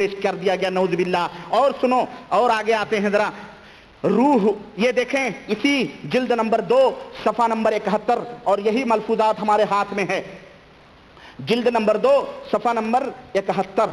پیش کر دیا گیا، نعوذ باللہ۔ اور سنو، اور آگے آتے ہیں ذرا، روح، یہ دیکھیں اسی جلد نمبر 2 صفحہ نمبر 71، اور یہی ملفوظات ہمارے ہاتھ میں ہے، جلد نمبر 2 صفحہ نمبر 71۔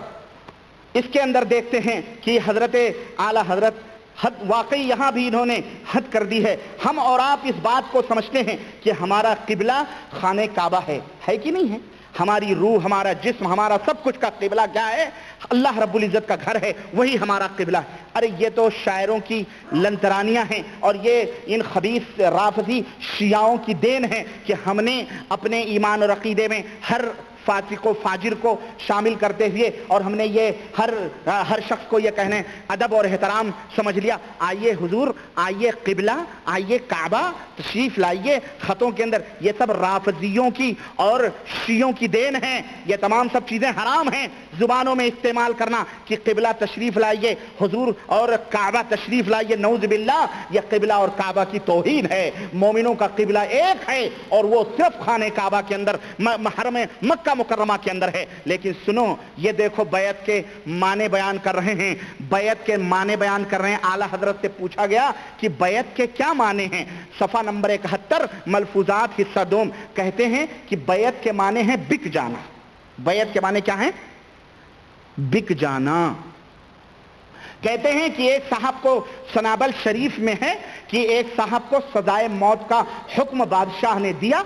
اس کے اندر دیکھتے ہیں کہ حضرت اعلی حضرت حد، واقعی یہاں بھی انہوں نے حد کر دی ہے۔ ہم اور آپ اس بات کو سمجھتے ہیں کہ ہمارا قبلہ خانہ کعبہ ہے کہ نہیں ہے؟ ہماری روح، ہمارا جسم، ہمارا سب کچھ کا قبلہ کیا ہے؟ اللہ رب العزت کا گھر ہے، وہی ہمارا قبلہ ہے۔ ارے یہ تو شاعروں کی لنترانیاں ہیں، اور یہ ان خبیث رافضی شیعوں کی دین ہے کہ ہم نے اپنے ایمان اور عقیدے میں ہر فاسق و فاجر کو شامل کرتے ہوئے، اور ہم نے یہ ہر شخص کو یہ کہنے ادب اور احترام سمجھ لیا۔ آئیے حضور، آئیے قبلہ، آئیے کعبہ تشریف لائیے۔ خطوں کے اندر یہ سب رافضیوں کی اور شیعوں کی دین ہیں، یہ تمام سب چیزیں حرام ہیں زبانوں میں استعمال کرنا کہ قبلہ تشریف لائیے حضور اور کعبہ تشریف لائیے، نعوذ باللہ۔ یہ قبلہ اور کعبہ کی توہین ہے۔ مومنوں کا قبلہ ایک ہے، اور وہ صرف خانہ کعبہ کے اندر، حرم مکہ مکرمہ کے اندر ہے۔ لیکن سنو، یہ دیکھو بیعت کے معنی بیان کر رہے ہیں، بیعت کے معنی بیان کر رہے ہیں۔ اعلی حضرت سے پوچھا گیا کہ بیعت کے کیا معنی ہیں؟ صفحہ نمبر 71 ملفوظات حصہ دوم کہتے ہیں کہ بیعت کے معنی ہیں بک جانا۔ بیعت کے معنی کیا ہیں؟ بک جانا۔ کہتے ہیں کہ ایک صاحب کو، سنابل شریف میں ہے کہ ایک صاحب کو سزائے موت کا حکم بادشاہ نے دیا،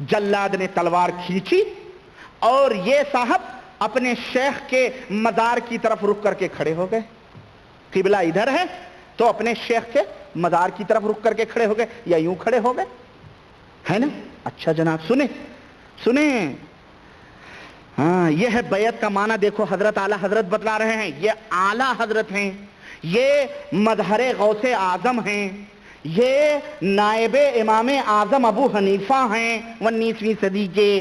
جلاد نے تلوار کھینچی، اور یہ صاحب اپنے شیخ کے مزار کی طرف رک کر کے کھڑے ہو گئے۔ قبلہ ادھر ہے تو اپنے شیخ کے مزار کی طرف رک کر کے کھڑے ہو گئے، یا یوں کھڑے ہو گئے، ہے نا؟ اچھا جناب، سنیں، ہاں، یہ ہے بیعت کا معنی۔ دیکھو حضرت اعلی حضرت بتلا رہے ہیں، یہ اعلی حضرت ہیں، یہ مظہر غوث اعظم ہیں، یہ نائب امام اعظم ابو حنیفہ ہیں 19ویں صدی کے،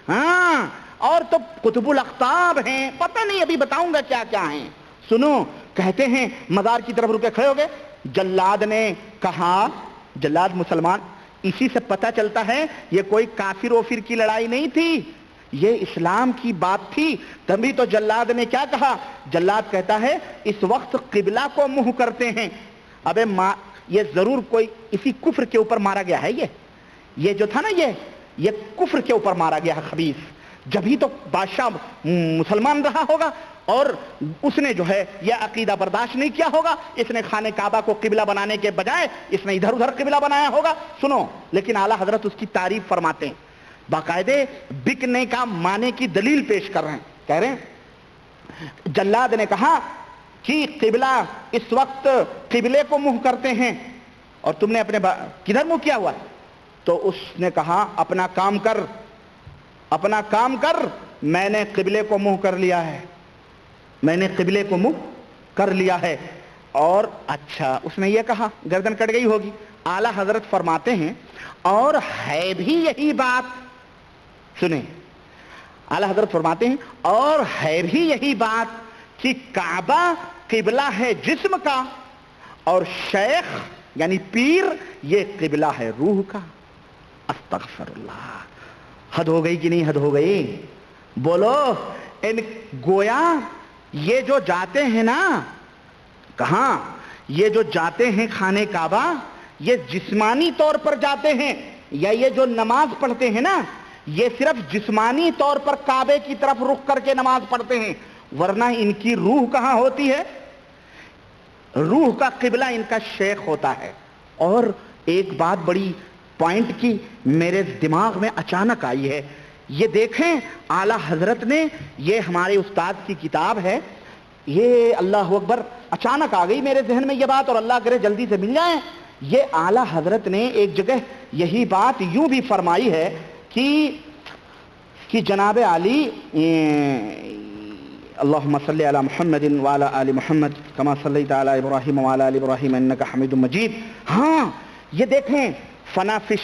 ہاں، اور تو قطب الاقطاب ہیں، پتہ نہیں ابھی بتاؤں گا کیا کیا ہیں۔ سنو، کہتے ہیں مزار کی طرف رکے کھڑے ہو گئے۔ جلاد نے کہا، جلاد مسلمان، اسی سے پتہ چلتا ہے یہ کوئی کافر وفر کی لڑائی نہیں تھی، یہ اسلام کی بات تھی۔ تبھی تو جلاد نے کیا کہا؟ جلاد کہتا ہے اس وقت قبلہ کو منہ کرتے ہیں۔ ابے یہ ضرور کوئی اسی کفر کے اوپر مارا گیا ہے، یہ جو تھا نا، یہ کفر کے اوپر مارا گیا ہے خبیث۔ جبھی تو بادشاہ مسلمان رہا ہوگا، اور اس نے جو ہے یہ عقیدہ برداشت نہیں کیا ہوگا، اس نے خانہ کعبہ کو قبلہ بنانے کے بجائے اس نے ادھر ادھر قبلہ بنایا ہوگا۔ سنو، لیکن اعلیٰ حضرت اس کی تعریف فرماتے ہیں، باقاعدے بکنے کا معنی کی دلیل پیش کر رہے ہیں۔ کہہ رہے ہیں جلاد نے کہا کہ قبلہ، اس وقت قبلے کو منہ کرتے ہیں، اور تم نے اپنے کدھر منہ کیا ہوا ہے؟ تو اس نے کہا اپنا کام کر، اپنا کام کر، میں نے قبلے کو منہ کر لیا ہے، میں نے قبلے کو منہ کر لیا ہے۔ اور اچھا، اس نے یہ کہا، گردن کٹ گئی ہوگی۔ اعلیٰ حضرت فرماتے ہیں اور ہے بھی یہی بات، سنیں، اعلیٰ حضرت فرماتے ہیں اور ہے بھی یہی بات کہ کعبہ قبلہ ہے جسم کا، اور شیخ یعنی پیر یہ قبلہ ہے روح کا۔ استغفر اللہ، حد ہو گئی کہ نہیں حد ہو گئی؟ بولو، ان گویا یہ جو جاتے ہیں نا، کہاں؟ یہ جو جاتے ہیں خانہ کعبہ، یہ جسمانی طور پر جاتے ہیں، یا یہ جو نماز پڑھتے ہیں نا، یہ صرف جسمانی طور پر کعبے کی طرف رخ کر کے نماز پڑھتے ہیں، ورنہ ان کی روح کہاں ہوتی ہے؟ روح کا قبلہ ان کا شیخ ہوتا ہے۔ اور ایک بات بڑی پوائنٹ کی میرے دماغ میں اچانک آئی ہے، یہ دیکھیں اعلیٰ حضرت نے، یہ ہمارے استاد کی کتاب ہے، یہ اللہ اکبر، اچانک آ گئی میرے ذہن میں یہ بات، اور اللہ کرے جلدی سے مل جائیں۔ یہ اعلیٰ حضرت نے ایک جگہ یہی بات یوں بھی فرمائی ہے کہ جناب علی، اللہم صلی علی محمد وعلی آل محمد کما صلیت علی ابراہیم وعلی آل ابراہیم انک حمید مجید۔ ہاں، یہ دیکھیں فنا فی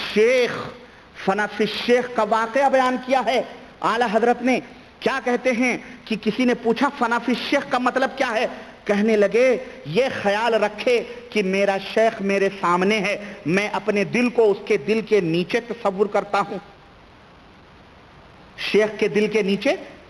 الشیخ کا واقعہ بیان کیا ہے اعلیٰ حضرت نے۔ کیا کہتے ہیں کہ کسی نے پوچھا فنا فی الشیخ کا مطلب کیا ہے؟ کہنے لگے یہ خیال رکھے کہ میرا شیخ میرے سامنے ہے، میں اپنے دل کو اس کے دل کے نیچے تصور کرتا ہوں، شیخ کے دل کے نیچے